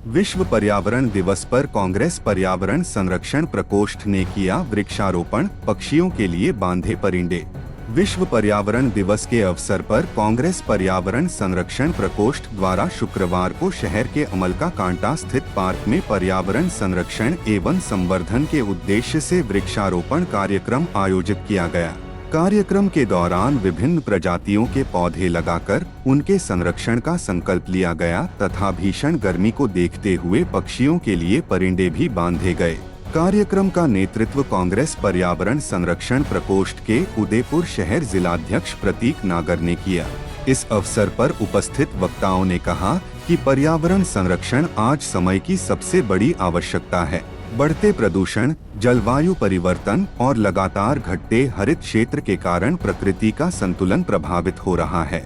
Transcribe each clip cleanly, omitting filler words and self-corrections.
विश्व पर्यावरण दिवस पर कांग्रेस पर्यावरण संरक्षण प्रकोष्ठ ने किया वृक्षारोपण, पक्षियों के लिए बांधे परिंदे। विश्व पर्यावरण दिवस के अवसर पर कांग्रेस पर्यावरण संरक्षण प्रकोष्ठ द्वारा शुक्रवार को शहर के अमलका कांटा स्थित पार्क में पर्यावरण संरक्षण एवं संवर्धन के उद्देश्य से वृक्षारोपण कार्यक्रम आयोजित किया गया। कार्यक्रम के दौरान विभिन्न प्रजातियों के पौधे लगाकर उनके संरक्षण का संकल्प लिया गया तथा भीषण गर्मी को देखते हुए पक्षियों के लिए परिंदे भी बांधे गए। कार्यक्रम का नेतृत्व कांग्रेस पर्यावरण संरक्षण प्रकोष्ठ के उदयपुर शहर जिलाध्यक्ष प्रतीक नागर ने किया। इस अवसर पर उपस्थित वक्ताओं ने कहा कि पर्यावरण संरक्षण आज समय की सबसे बड़ी आवश्यकता है। बढ़ते प्रदूषण, जलवायु परिवर्तन और लगातार घटते हरित क्षेत्र के कारण प्रकृति का संतुलन प्रभावित हो रहा है।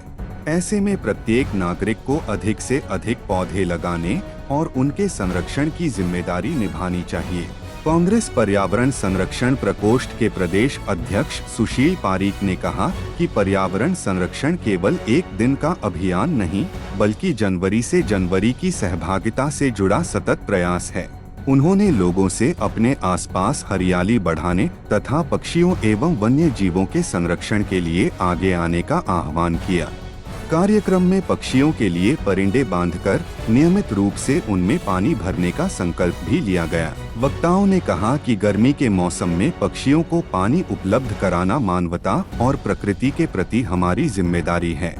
ऐसे में प्रत्येक नागरिक को अधिक से अधिक पौधे लगाने और उनके संरक्षण की जिम्मेदारी निभानी चाहिए। कांग्रेस पर्यावरण संरक्षण प्रकोष्ठ के प्रदेश अध्यक्ष सुशील पारीक ने कहा कि पर्यावरण संरक्षण केवल एक दिन का अभियान नहीं, बल्कि जनवरी से जनवरी की सहभागिता से जुड़ा सतत प्रयास है। उन्होंने लोगों से अपने आसपास हरियाली बढ़ाने तथा पक्षियों एवं वन्य जीवों के संरक्षण के लिए आगे आने का आह्वान किया। कार्यक्रम में पक्षियों के लिए परिंदे बांधकर नियमित रूप से उनमें पानी भरने का संकल्प भी लिया गया। वक्ताओं ने कहा कि गर्मी के मौसम में पक्षियों को पानी उपलब्ध कराना मानवता और प्रकृति के प्रति हमारी जिम्मेदारी है।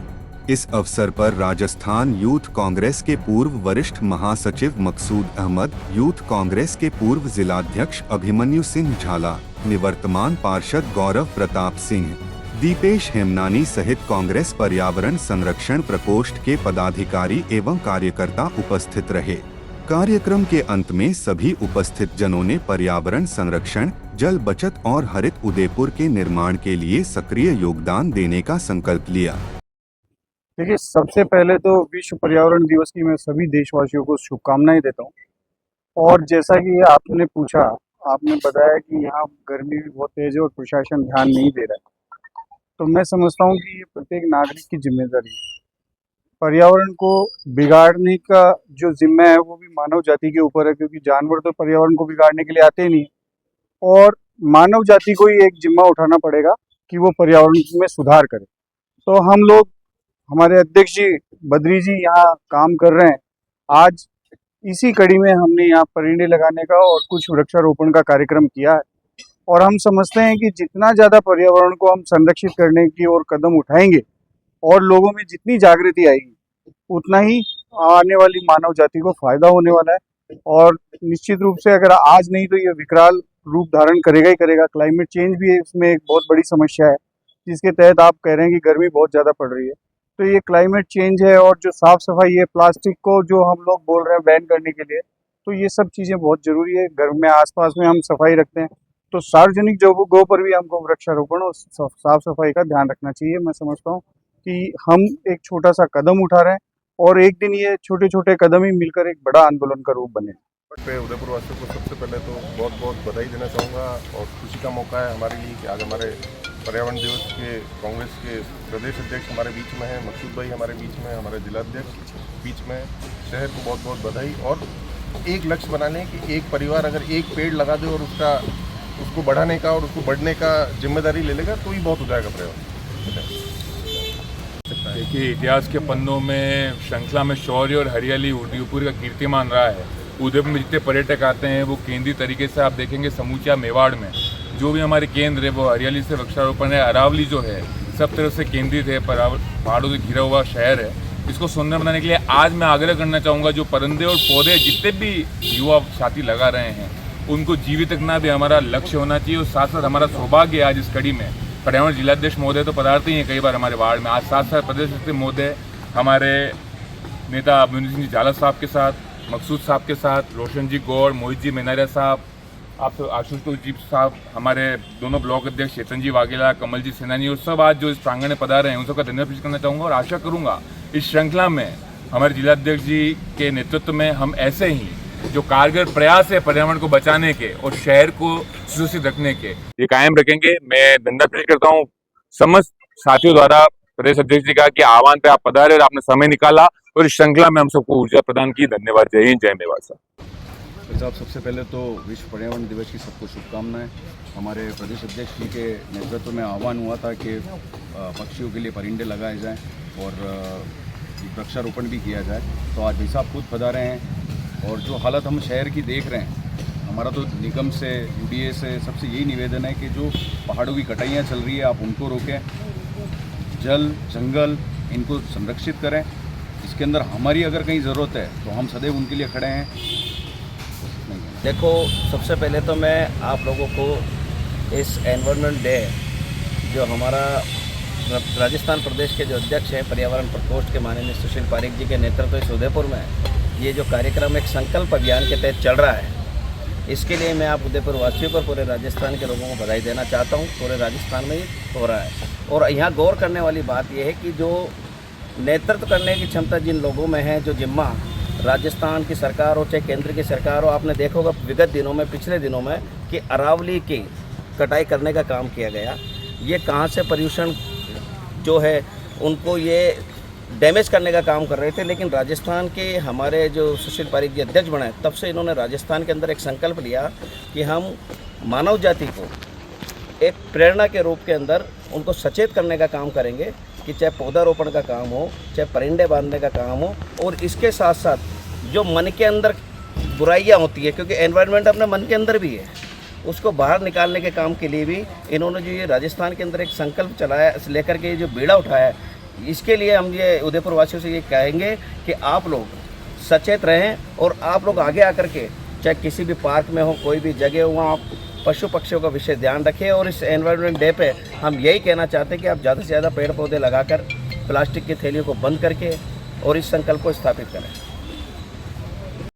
इस अवसर पर राजस्थान यूथ कांग्रेस के पूर्व वरिष्ठ महासचिव मकसूद अहमद, यूथ कांग्रेस के पूर्व जिलाध्यक्ष अभिमन्यु सिंह झाला, निवर्तमान पार्षद गौरव प्रताप सिंह, दीपेश हेमनानी सहित कांग्रेस पर्यावरण संरक्षण प्रकोष्ठ के पदाधिकारी एवं कार्यकर्ता उपस्थित रहे। कार्यक्रम के अंत में सभी उपस्थित जनों ने पर्यावरण संरक्षण, जल बचत और हरित उदयपुर के निर्माण के लिए सक्रिय योगदान देने का संकल्प लिया। देखिए, सबसे पहले तो विश्व पर्यावरण दिवस की मैं सभी देशवासियों को शुभकामनाएं देता हूं। और जैसा कि आपने पूछा, आपने बताया कि यहाँ गर्मी भी बहुत तेज है और प्रशासन ध्यान नहीं दे रहा है, तो मैं समझता हूँ कि ये प्रत्येक नागरिक की जिम्मेदारी है। पर्यावरण को बिगाड़ने का जो जिम्मा है वो भी मानव जाति के ऊपर है, क्योंकि जानवर तो पर्यावरण को बिगाड़ने के लिए आते ही नहीं। और मानव जाति को ही एक जिम्मा उठाना पड़ेगा कि वो पर्यावरण में सुधार करे। तो हम लोग, हमारे अध्यक्ष जी बद्री जी यहाँ काम कर रहे हैं। आज इसी कड़ी में हमने यहाँ परिंदे लगाने का और कुछ वृक्षारोपण का कार्यक्रम किया है। और हम समझते हैं कि जितना ज़्यादा पर्यावरण को हम संरक्षित करने की ओर कदम उठाएंगे और लोगों में जितनी जागृति आएगी, उतना ही आने वाली मानव जाति को फायदा होने वाला है। और निश्चित रूप से अगर आज नहीं तो ये विकराल रूप धारण करेगा ही करेगा। क्लाइमेट चेंज भी इसमें एक बहुत बड़ी समस्या है, जिसके तहत आप कह रहे हैं कि गर्मी बहुत ज़्यादा पड़ रही है। तो ये क्लाइमेट चेंज है और जो साफ सफाई है, प्लास्टिक को जो हम लोग बोल रहे हैं बैन करने के लिए, तो ये सब चीज़ें बहुत ज़रूरी है। घर में आसपास में हम सफाई रखते हैं, तो सार्वजनिक जगहों पर भी हमको वृक्षारोपण और साफ सफाई का ध्यान रखना चाहिए। मैं समझता हूँ कि हम एक छोटा सा कदम उठा रहे हैं और एक दिन ये छोटे छोटे कदम ही मिलकर एक बड़ा आंदोलन का रूप बने। उदयपुर वासियों को सबसे पहले तो बहुत बहुत बधाई देना चाहूँगा और खुशी का मौका है हमारे लिए कि आज हमारे पर्यावरण दिवस के कांग्रेस के प्रदेश अध्यक्ष हमारे बीच में हैं, मकसूद भाई हमारे बीच में, हमारे जिलाध्यक्ष बीच में। शहर को बहुत बहुत बधाई। और एक लक्ष्य बना लें कि एक परिवार अगर एक पेड़ लगा दे और उसको बढ़ाने का और उसको बढ़ने का जिम्मेदारी ले लेगा तो ही बहुत हो जाएगा पर्यावरण। देखिए, इतिहास के पन्नों में श्रृंखला में शौर्य और हरियाली उदयपुर का कीर्तिमान रहा है। उदयपुर में जितने पर्यटक आते हैं वो केंद्रीय तरीके से आप देखेंगे समूचा मेवाड़ में जो भी हमारे केंद्र है वो हरियाली से वृक्षारोपण है। अरावली जो है सब तरफ से केंद्रित है, पहाड़ों से घिरा हुआ शहर है। इसको सुंदर बनाने के लिए आज मैं आग्रह करना चाहूँगा, जो परिंदे और पौधे जितने भी युवा साथी लगा रहे हैं उनको जीवित रखना भी हमारा लक्ष्य होना चाहिए। और साथ साथ हमारा सौभाग्य आज इस कड़ी में पर्यावरण जिलाध्यक्ष महोदय तो पधारते ही हैं कई बार हमारे वार्ड में। आज साथ साथ प्रदेश महोदय हमारे नेता अभिमन्यु सिंह झाला साहब के साथ, मकसूद साहब के साथ, रोशन जी गौड़, मोहित जी मेनारिया साहब, आप आशुतोष जी साहब, हमारे दोनों ब्लॉक अध्यक्ष चेतन जी वाघेला, कमल जी सेनानी और सब आज जो इस प्रांगण में पधारे हैं उन सबका धन्यवाद पेश करना चाहूँगा। और आशा करूँगा इस श्रृंखला में हमारे जिलाध्यक्ष जी के नेतृत्व में हम ऐसे ही जो कारगर प्रयास है पर्यावरण को बचाने के और शहर को सुरक्षित रखने के, ये कायम रखेंगे। मैं धन्यवाद पेश करता हूँ समस्त साथियों द्वारा प्रदेश अध्यक्ष जी कहा कि आह्वान पे आप पधारे और आपने समय निकाला और इस श्रृंखला में हम सबको ऊर्जा प्रदान की। धन्यवाद। जय हिंद, जय मेवाड़। साहब, सबसे पहले तो विश्व पर्यावरण दिवस की सबको शुभकामनाएं। हमारे प्रदेश अध्यक्ष जी के नेतृत्व में आह्वान हुआ था कि पक्षियों के लिए परिंदे लगाए जाएं और वृक्षारोपण भी किया जाए, तो आज भाई साहब खुद पधारे हैं। और जो हालत हम शहर की देख रहे हैं, हमारा तो निगम से, यूडीए से सबसे यही निवेदन है कि जो पहाड़ों की कटाइयाँ चल रही है आप उनको रोकें, जल जंगल इनको संरक्षित करें। इसके अंदर हमारी अगर कहीं ज़रूरत है तो हम सदैव उनके लिए खड़े हैं। देखो, सबसे पहले तो मैं आप लोगों को इस एनवायरनमेंट डे जो हमारा राजस्थान प्रदेश के जो अध्यक्ष हैं पर्यावरण प्रकोष्ठ के माननीय सुशील पारिक जी के नेतृत्व इस उदयपुर में ये जो कार्यक्रम एक संकल्प अभियान के तहत चल रहा है, इसके लिए मैं आप उदयपुर वासियों को, पूरे राजस्थान के लोगों को बधाई देना चाहता हूँ। पूरे राजस्थान में ही हो रहा है और यहाँ गौर करने वाली बात यह है कि जो नेतृत्व करने की क्षमता जिन लोगों में है, जो जिम्मा राजस्थान की सरकार हो चाहे केंद्र की सरकार हो, आपने देखा होगा विगत दिनों में, पिछले दिनों में कि अरावली की कटाई करने का काम किया गया। ये कहाँ से पर्यूषण जो है उनको ये डैमेज करने का काम कर रहे थे, लेकिन राजस्थान के हमारे जो सुशील पारिक जी अध्यक्ष बने तब से इन्होंने राजस्थान के अंदर एक संकल्प लिया कि हम मानव जाति को एक प्रेरणा के रूप के अंदर उनको सचेत करने का काम करेंगे कि चाहे पौधारोपण का काम हो, चाहे परिंदे बांधने का काम हो, और इसके साथ साथ जो मन के अंदर बुराइयां होती है, क्योंकि एनवायरनमेंट अपने मन के अंदर भी है, उसको बाहर निकालने के काम के लिए भी इन्होंने जो ये राजस्थान के अंदर एक संकल्प चलाया, लेकर के जो बीड़ा उठाया है, इसके लिए हम ये उदयपुर वासियों से ये कहेंगे कि आप लोग सचेत रहें और आप लोग आगे आकर के चाहे किसी भी पार्क में हो, कोई भी जगह हो, वहाँ आप पशु पक्षियों का विषय ध्यान रखें। और इस एनवायरनमेंट डे पे हम यही कहना चाहते हैं कि आप ज़्यादा से ज़्यादा पेड़ पौधे लगाकर प्लास्टिक की थैलियों को बंद करके और इस संकल्प को स्थापित करें।